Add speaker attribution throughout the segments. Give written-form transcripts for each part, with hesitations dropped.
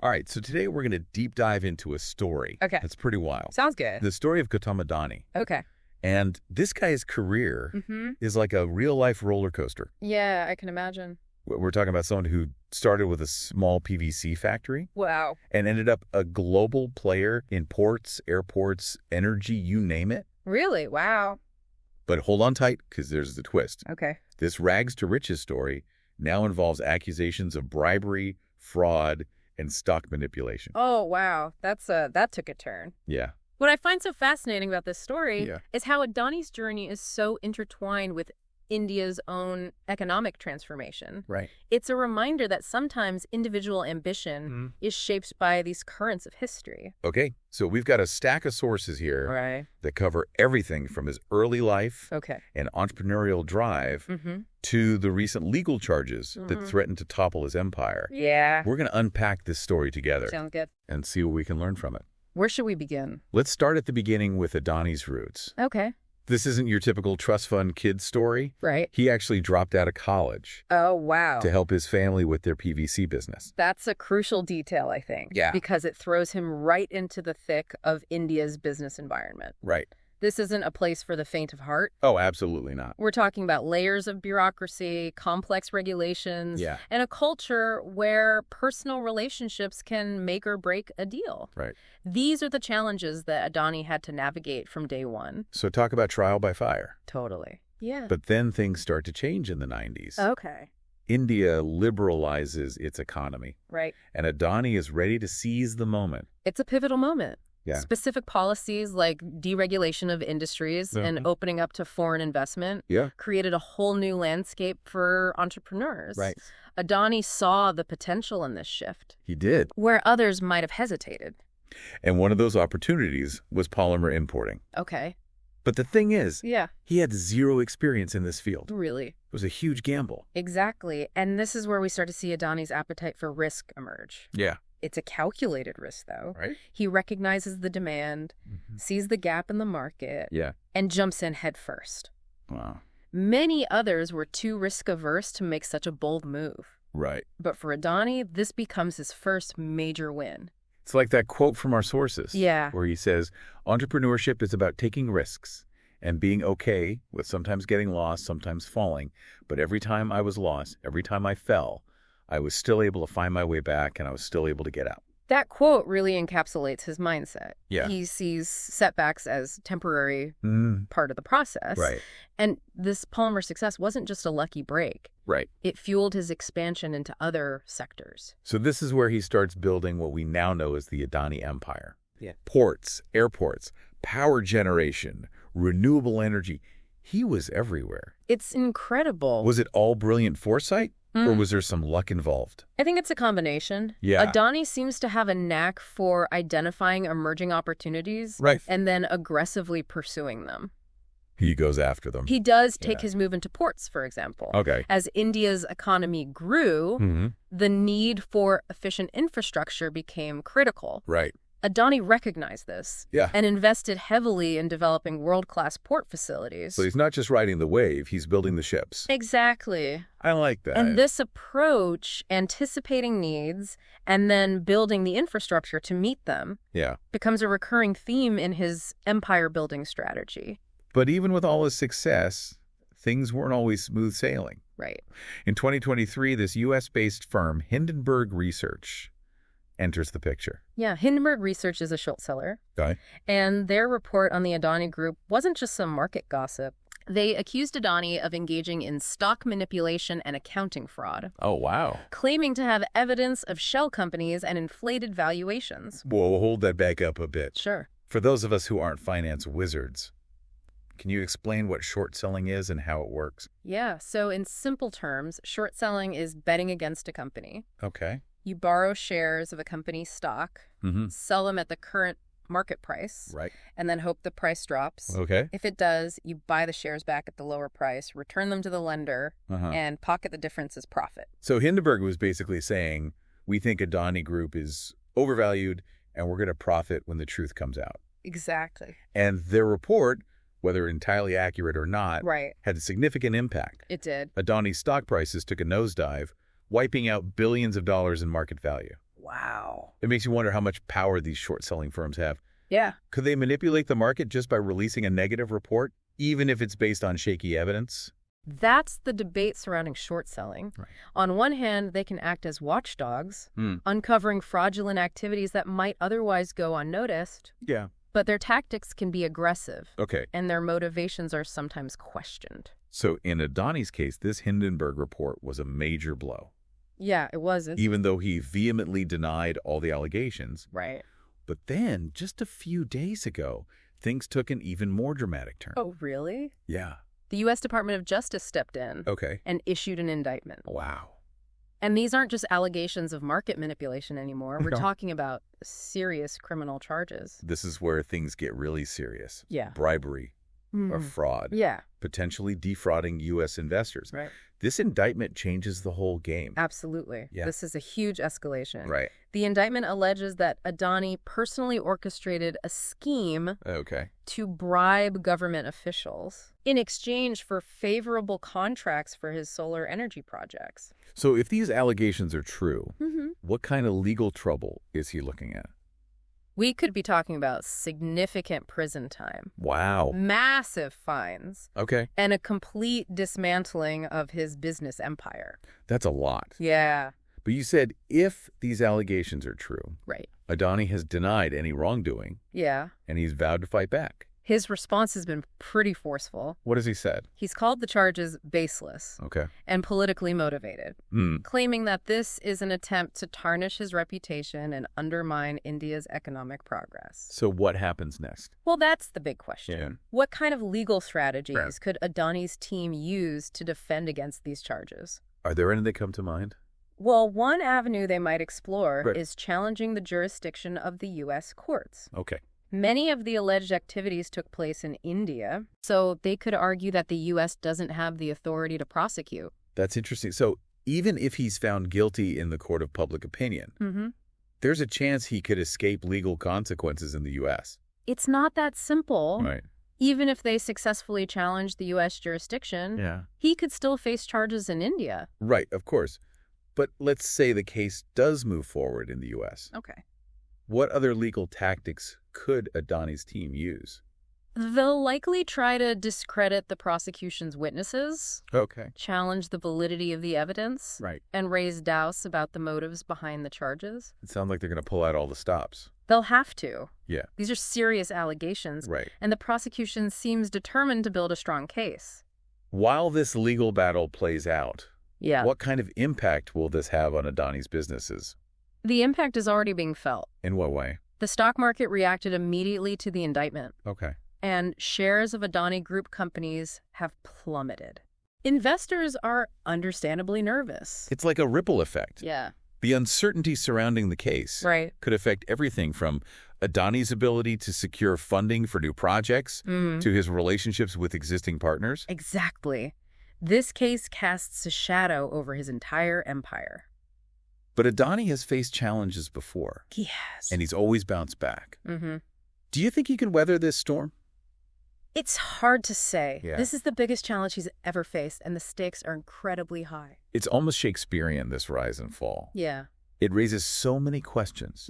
Speaker 1: All right, so today we're going to deep dive into a story.
Speaker 2: Okay.
Speaker 1: That's pretty wild.
Speaker 2: Sounds good.
Speaker 1: The story of Gautam Adani.
Speaker 2: Okay.
Speaker 1: And this guy's career is like a real-life roller coaster.
Speaker 2: Yeah, I can imagine.
Speaker 1: We're talking about someone who started with a small PVC factory.
Speaker 2: Wow.
Speaker 1: And ended up a global player in ports, airports, energy, you name it.
Speaker 2: Really? Wow.
Speaker 1: But hold on tight, because there's the twist.
Speaker 2: Okay.
Speaker 1: This rags to riches story now involves accusations of bribery, fraud, and stock manipulation.
Speaker 2: Oh, wow. That took a turn.
Speaker 1: Yeah.
Speaker 2: What I find so fascinating about this story
Speaker 1: Yeah.
Speaker 2: is how Adani's journey is so intertwined with India's own economic transformation.
Speaker 1: Right.
Speaker 2: It's a reminder that sometimes individual ambition is shaped by these currents of history.
Speaker 1: Okay, so we've got a stack of sources here
Speaker 2: Right.
Speaker 1: that cover everything from his early life
Speaker 2: Okay.
Speaker 1: and entrepreneurial drive to the recent legal charges that threatened to topple his empire.
Speaker 2: Yeah.
Speaker 1: We're going to unpack this story together
Speaker 2: Sounds good.
Speaker 1: and see what we can learn from it.
Speaker 2: Where should we begin?
Speaker 1: Let's start at the beginning with Adani's roots.
Speaker 2: Okay.
Speaker 1: This isn't your typical trust fund kid story.
Speaker 2: Right.
Speaker 1: He actually dropped out of college
Speaker 2: Oh, wow.
Speaker 1: to help his family with their PVC business.
Speaker 2: That's a crucial detail, I think.
Speaker 1: Yeah.
Speaker 2: Because it throws him right into the thick of India's business environment.
Speaker 1: Right.
Speaker 2: This isn't a place for the faint of heart.
Speaker 1: Oh, absolutely not.
Speaker 2: We're talking about layers of bureaucracy, complex regulations,
Speaker 1: Yeah.
Speaker 2: and a culture where personal relationships can make or break a deal.
Speaker 1: Right.
Speaker 2: These are the challenges that Adani had to navigate from day one.
Speaker 1: So talk about trial by fire.
Speaker 2: Totally. Yeah.
Speaker 1: But then things start to change in the 90s.
Speaker 2: Okay.
Speaker 1: India liberalizes its economy,
Speaker 2: Right.
Speaker 1: and Adani is ready to seize the moment.
Speaker 2: It's a pivotal moment.
Speaker 1: Yeah.
Speaker 2: Specific policies like deregulation of industries and opening up to foreign investment created a whole new landscape for entrepreneurs.
Speaker 1: Right.
Speaker 2: Adani saw the potential in this shift,
Speaker 1: He did.
Speaker 2: where others might have hesitated.
Speaker 1: And one of those opportunities was polymer importing.
Speaker 2: Okay.
Speaker 1: But the thing is,
Speaker 2: Yeah,
Speaker 1: he had zero experience in this field.
Speaker 2: really.
Speaker 1: It was a huge gamble.
Speaker 2: Exactly. And this is where we start to see Adani's appetite for risk emerge.
Speaker 1: Yeah.
Speaker 2: It's a calculated risk, though.
Speaker 1: Right?
Speaker 2: He recognizes the demand, sees the gap in the market,
Speaker 1: Yeah.
Speaker 2: and jumps in head first.
Speaker 1: Wow.
Speaker 2: Many others were too risk-averse to make such a bold move.
Speaker 1: Right.
Speaker 2: But for Adani, this becomes his first major win.
Speaker 1: It's like that quote from our sources.
Speaker 2: Yeah.
Speaker 1: Where he says, entrepreneurship is about taking risks and being okay with sometimes getting lost, sometimes falling. But every time I was lost, every time I fell, I was still able to find my way back and I was still able to get out.
Speaker 2: That quote really encapsulates his mindset.
Speaker 1: Yeah.
Speaker 2: He sees setbacks as temporary part of the process.
Speaker 1: Right.
Speaker 2: And this polymer success wasn't just a lucky break.
Speaker 1: Right.
Speaker 2: It fueled his expansion into other sectors.
Speaker 1: So this is where he starts building what we now know as the Adani Empire.
Speaker 2: Yeah.
Speaker 1: Ports, airports, power generation, renewable energy. He was everywhere.
Speaker 2: It's incredible.
Speaker 1: Was it all brilliant foresight? Or was there some luck involved?
Speaker 2: I think it's a combination.
Speaker 1: Yeah.
Speaker 2: Adani seems to have a knack for identifying emerging opportunities
Speaker 1: Right.
Speaker 2: and then aggressively pursuing them.
Speaker 1: He goes after them.
Speaker 2: He does take his move into ports, for example.
Speaker 1: Okay.
Speaker 2: As India's economy grew, the need for efficient infrastructure became critical.
Speaker 1: Right.
Speaker 2: Adani recognized this and invested heavily in developing world-class port facilities.
Speaker 1: So he's not just riding the wave, he's building the ships.
Speaker 2: Exactly.
Speaker 1: I like that.
Speaker 2: And this approach, anticipating needs and then building the infrastructure to meet them, becomes a recurring theme in his empire-building strategy.
Speaker 1: But even with all his success, things weren't always smooth sailing.
Speaker 2: Right.
Speaker 1: In 2023, this U.S.-based firm, Hindenburg Research, enters the picture.
Speaker 2: Yeah, Hindenburg Research is a short seller.
Speaker 1: Okay.
Speaker 2: And their report on the Adani Group wasn't just some market gossip. They accused Adani of engaging in stock manipulation and accounting fraud,
Speaker 1: Oh, wow.
Speaker 2: claiming to have evidence of shell companies and inflated valuations.
Speaker 1: Whoa, we'll hold that back up a bit.
Speaker 2: Sure.
Speaker 1: For those of us who aren't finance wizards, can you explain what short selling is and how it works?
Speaker 2: Yeah, so in simple terms, short selling is betting against a company.
Speaker 1: Okay.
Speaker 2: You borrow shares of a company's stock, sell them at the current market price,
Speaker 1: Right.
Speaker 2: and then hope the price drops.
Speaker 1: Okay.
Speaker 2: If it does, you buy the shares back at the lower price, return them to the lender, and pocket the difference as profit.
Speaker 1: So Hindenburg was basically saying, we think Adani Group is overvalued and we're going to profit when the truth comes out.
Speaker 2: Exactly.
Speaker 1: And their report, whether entirely accurate or not,
Speaker 2: Right.
Speaker 1: had a significant impact.
Speaker 2: It did.
Speaker 1: Adani's stock prices took a nosedive, wiping out billions of dollars in market value.
Speaker 2: Wow.
Speaker 1: It makes you wonder how much power these short-selling firms have.
Speaker 2: Yeah.
Speaker 1: Could they manipulate the market just by releasing a negative report, even if it's based on shaky evidence?
Speaker 2: That's the debate surrounding short selling.
Speaker 1: Right.
Speaker 2: On one hand, they can act as watchdogs, uncovering fraudulent activities that might otherwise go unnoticed.
Speaker 1: Yeah.
Speaker 2: But their tactics can be aggressive.
Speaker 1: Okay.
Speaker 2: And their motivations are sometimes questioned.
Speaker 1: So in Adani's case, this Hindenburg report was a major blow.
Speaker 2: Yeah, it was.
Speaker 1: Even though he vehemently denied all the allegations.
Speaker 2: Right.
Speaker 1: But then, just a few days ago, things took an even more dramatic turn.
Speaker 2: Oh, really?
Speaker 1: Yeah.
Speaker 2: The U.S. Department of Justice stepped in and issued an indictment.
Speaker 1: Wow.
Speaker 2: And these aren't just allegations of market manipulation anymore. We're talking about serious criminal charges.
Speaker 1: This is where things get really serious.
Speaker 2: Yeah.
Speaker 1: Bribery or fraud.
Speaker 2: Yeah.
Speaker 1: Potentially defrauding U.S. investors.
Speaker 2: Right.
Speaker 1: This indictment changes the whole game.
Speaker 2: Absolutely.
Speaker 1: Yeah.
Speaker 2: This is a huge escalation.
Speaker 1: Right.
Speaker 2: The indictment alleges that Adani personally orchestrated a scheme to bribe government officials in exchange for favorable contracts for his solar energy projects.
Speaker 1: So if these allegations are true, what kind of legal trouble is he looking at?
Speaker 2: We could be talking about significant prison time.
Speaker 1: Wow.
Speaker 2: Massive fines.
Speaker 1: Okay.
Speaker 2: And a complete dismantling of his business empire.
Speaker 1: That's a lot.
Speaker 2: Yeah.
Speaker 1: But you said if these allegations are true,
Speaker 2: right.
Speaker 1: Adani has denied any wrongdoing.
Speaker 2: Yeah.
Speaker 1: And he's vowed to fight back.
Speaker 2: His response has been pretty forceful.
Speaker 1: What has he said?
Speaker 2: He's called the charges baseless and politically motivated, claiming that this is an attempt to tarnish his reputation and undermine India's economic progress.
Speaker 1: So what happens next?
Speaker 2: Well, that's the big question.
Speaker 1: Yeah.
Speaker 2: What kind of legal strategies could Adani's team use to defend against these charges?
Speaker 1: Are there any that come to mind?
Speaker 2: Well, one avenue they might explore is challenging the jurisdiction of the U.S. courts.
Speaker 1: Okay.
Speaker 2: Many of the alleged activities took place in India, so they could argue that the U.S. doesn't have the authority to prosecute.
Speaker 1: That's interesting. So even if he's found guilty in the court of public opinion, there's a chance he could escape legal consequences in the U.S.
Speaker 2: It's not that simple.
Speaker 1: Right.
Speaker 2: Even if they successfully challenge the U.S. jurisdiction, he could still face charges in India.
Speaker 1: Right, of course. But let's say the case does move forward in the U.S.
Speaker 2: Okay.
Speaker 1: What other legal tactics could Adani's team use?
Speaker 2: They'll likely try to discredit the prosecution's witnesses, challenge the validity of the evidence, and raise doubts about the motives behind the charges.
Speaker 1: It sounds like they're going to pull out all the stops.
Speaker 2: They'll have to.
Speaker 1: Yeah.
Speaker 2: These are serious allegations, and the prosecution seems determined to build a strong case.
Speaker 1: While this legal battle plays out, what kind of impact will this have on Adani's businesses?
Speaker 2: The impact is already being felt.
Speaker 1: In what way?
Speaker 2: The stock market reacted immediately to the indictment.
Speaker 1: Okay.
Speaker 2: And shares of Adani Group companies have plummeted. Investors are understandably nervous.
Speaker 1: It's like a ripple effect.
Speaker 2: Yeah.
Speaker 1: The uncertainty surrounding the case could affect everything from Adani's ability to secure funding for new projects to his relationships with existing partners.
Speaker 2: Exactly. This case casts a shadow over his entire empire.
Speaker 1: But Adani has faced challenges before.
Speaker 2: He has.
Speaker 1: And he's always bounced back. Do you think he can weather this storm?
Speaker 2: It's hard to say.
Speaker 1: Yeah.
Speaker 2: This is the biggest challenge he's ever faced, and the stakes are incredibly high.
Speaker 1: It's almost Shakespearean, this rise and fall.
Speaker 2: Yeah.
Speaker 1: It raises so many questions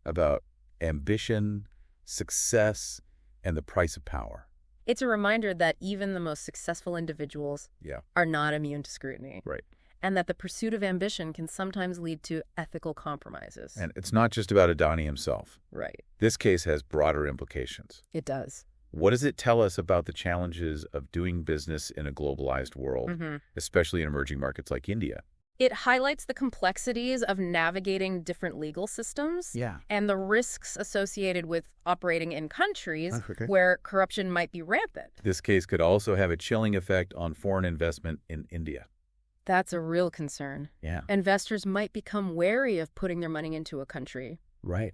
Speaker 1: about ambition, success, and the price of power.
Speaker 2: It's a reminder that even the most successful individuals are not immune to scrutiny.
Speaker 1: Right.
Speaker 2: And that the pursuit of ambition can sometimes lead to ethical compromises.
Speaker 1: And it's not just about Adani himself.
Speaker 2: Right.
Speaker 1: This case has broader implications.
Speaker 2: It does.
Speaker 1: What does it tell us about the challenges of doing business in a globalized world, especially in emerging markets like India?
Speaker 2: It highlights the complexities of navigating different legal systems and the risks associated with operating in countries where corruption might be rampant.
Speaker 1: This case could also have a chilling effect on foreign investment in India.
Speaker 2: That's a real concern.
Speaker 1: Yeah.
Speaker 2: Investors might become wary of putting their money into a country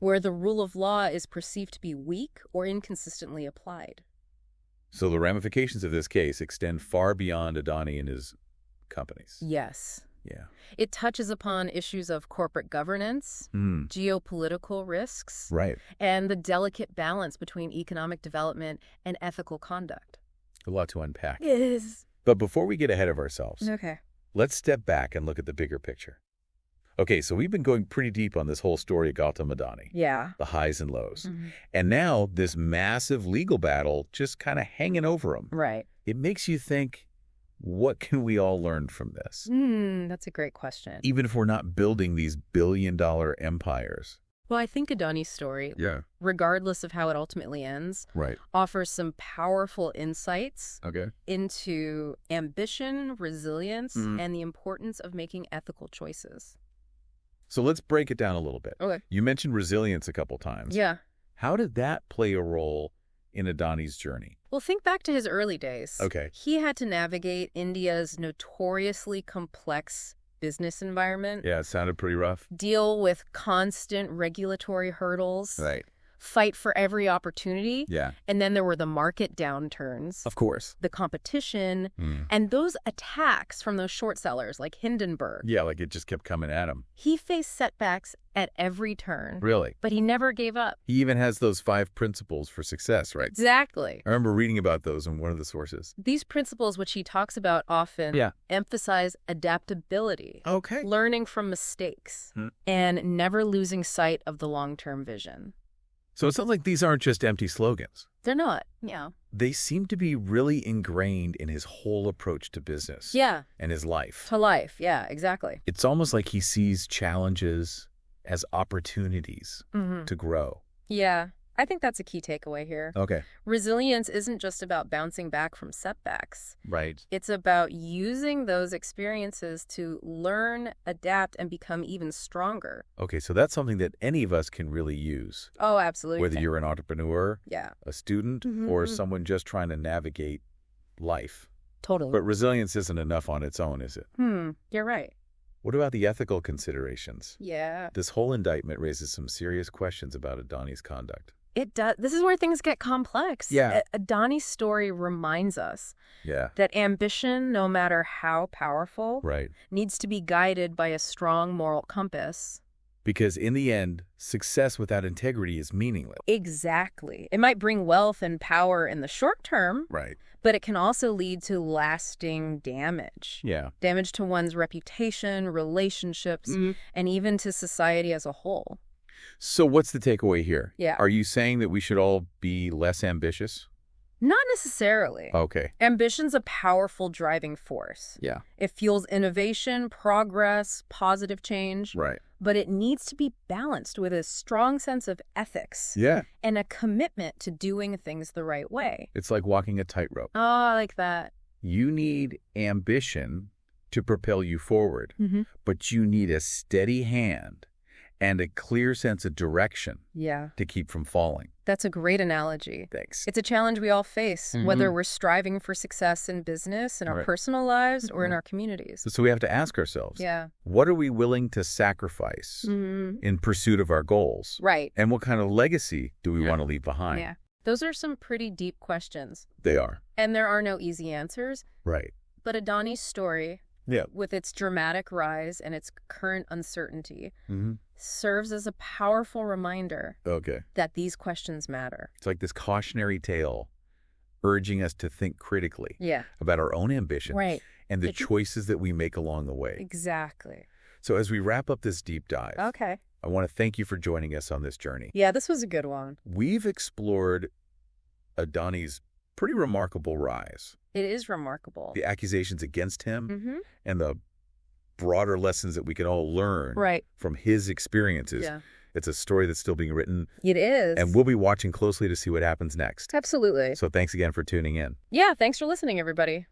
Speaker 2: where the rule of law is perceived to be weak or inconsistently applied.
Speaker 1: So the ramifications of this case extend far beyond Adani and his companies.
Speaker 2: Yes.
Speaker 1: Yeah.
Speaker 2: It touches upon issues of corporate governance, geopolitical risks, and the delicate balance between economic development and ethical conduct.
Speaker 1: A lot to unpack.
Speaker 2: It is.
Speaker 1: But before we get ahead of ourselves,
Speaker 2: Okay.
Speaker 1: let's step back and look at the bigger picture. Okay, so we've been going pretty deep on this whole story of Gautam Adani.
Speaker 2: Yeah.
Speaker 1: The highs and lows.
Speaker 2: Mm-hmm.
Speaker 1: And now this massive legal battle just kind of hanging over him.
Speaker 2: Right.
Speaker 1: It makes you think, what can we all learn from this?
Speaker 2: That's a great question.
Speaker 1: Even if we're not building these billion-dollar empires.
Speaker 2: Well, I think Adani's story, regardless of how it ultimately ends, offers some powerful insights into ambition, resilience, and the importance of making ethical choices.
Speaker 1: So let's break it down a little bit.
Speaker 2: Okay.
Speaker 1: You mentioned resilience a couple times.
Speaker 2: Yeah.
Speaker 1: How did that play a role in Adani's journey?
Speaker 2: Well, think back to his early days.
Speaker 1: Okay.
Speaker 2: He had to navigate India's notoriously complex business environment.
Speaker 1: Yeah, it sounded pretty rough.
Speaker 2: Deal with constant regulatory hurdles.
Speaker 1: Right.
Speaker 2: Fight for every opportunity.
Speaker 1: Yeah.
Speaker 2: And then there were the market downturns.
Speaker 1: Of course.
Speaker 2: The competition. And those attacks from those short sellers like Hindenburg.
Speaker 1: Yeah, like it just kept coming at him.
Speaker 2: He faced setbacks at every turn.
Speaker 1: Really?
Speaker 2: But he never gave up.
Speaker 1: He even has those 5 principles for success, right?
Speaker 2: Exactly.
Speaker 1: I remember reading about those in one of the sources.
Speaker 2: These principles, which he talks about often, emphasize adaptability, learning from mistakes, and never losing sight of the long-term vision.
Speaker 1: So it sounds like these aren't just empty slogans.
Speaker 2: They're not, yeah.
Speaker 1: They seem to be really ingrained in his whole approach to business.
Speaker 2: Yeah.
Speaker 1: And his life.
Speaker 2: To life, yeah, exactly.
Speaker 1: It's almost like he sees challenges as opportunities to grow.
Speaker 2: Yeah, I think that's a key takeaway here.
Speaker 1: Okay.
Speaker 2: Resilience isn't just about bouncing back from setbacks.
Speaker 1: Right.
Speaker 2: It's about using those experiences to learn, adapt, and become even stronger.
Speaker 1: Okay, so that's something that any of us can really use.
Speaker 2: Oh, absolutely.
Speaker 1: Whether you're an entrepreneur, a student, or someone just trying to navigate life.
Speaker 2: Totally.
Speaker 1: But resilience isn't enough on its own, is it?
Speaker 2: You're right.
Speaker 1: What about the ethical considerations?
Speaker 2: Yeah.
Speaker 1: This whole indictment raises some serious questions about Adani's conduct.
Speaker 2: It does. This is where things get complex.
Speaker 1: Yeah.
Speaker 2: Adani's story reminds us
Speaker 1: Yeah.
Speaker 2: that ambition, no matter how powerful,
Speaker 1: Right.
Speaker 2: needs to be guided by a strong moral compass.
Speaker 1: Because in the end, success without integrity is meaningless.
Speaker 2: Exactly. It might bring wealth and power in the short term,
Speaker 1: Right.
Speaker 2: but it can also lead to lasting damage.
Speaker 1: Yeah.
Speaker 2: Damage to one's reputation, relationships, and even to society as a whole.
Speaker 1: So what's the takeaway here?
Speaker 2: Yeah.
Speaker 1: Are you saying that we should all be less ambitious?
Speaker 2: Not necessarily.
Speaker 1: Okay.
Speaker 2: Ambition's a powerful driving force.
Speaker 1: Yeah.
Speaker 2: It fuels innovation, progress, positive change.
Speaker 1: Right.
Speaker 2: But it needs to be balanced with a strong sense of ethics.
Speaker 1: Yeah.
Speaker 2: And a commitment to doing things the right way.
Speaker 1: It's like walking a tightrope.
Speaker 2: Oh, I like that.
Speaker 1: You need ambition to propel you forward, but you need a steady hand and a clear sense of direction to keep from falling.
Speaker 2: That's a great analogy.
Speaker 1: Thanks.
Speaker 2: It's a challenge we all face, whether we're striving for success in business, in our personal lives, or in our communities.
Speaker 1: So we have to ask ourselves,
Speaker 2: Yeah.
Speaker 1: what are we willing to sacrifice in pursuit of our goals?
Speaker 2: Right.
Speaker 1: And what kind of legacy do we want to leave behind?
Speaker 2: Yeah. Those are some pretty deep questions.
Speaker 1: They are.
Speaker 2: And there are no easy answers.
Speaker 1: Right.
Speaker 2: But Adani's story, with its dramatic rise and its current uncertainty, serves as a powerful reminder that these questions matter.
Speaker 1: It's like this cautionary tale urging us to think critically about our own ambitions and the choices that we make along the way.
Speaker 2: Exactly.
Speaker 1: So as we wrap up this deep dive, I want to thank you for joining us on this journey.
Speaker 2: Yeah, this was a good one.
Speaker 1: We've explored Adani's pretty remarkable rise.
Speaker 2: It is remarkable.
Speaker 1: The accusations against him and the broader lessons that we can all learn from his experiences.
Speaker 2: Yeah.
Speaker 1: It's a story that's still being written.
Speaker 2: It is.
Speaker 1: And we'll be watching closely to see what happens next.
Speaker 2: Absolutely.
Speaker 1: So thanks again for tuning in.
Speaker 2: Yeah, thanks for listening, everybody.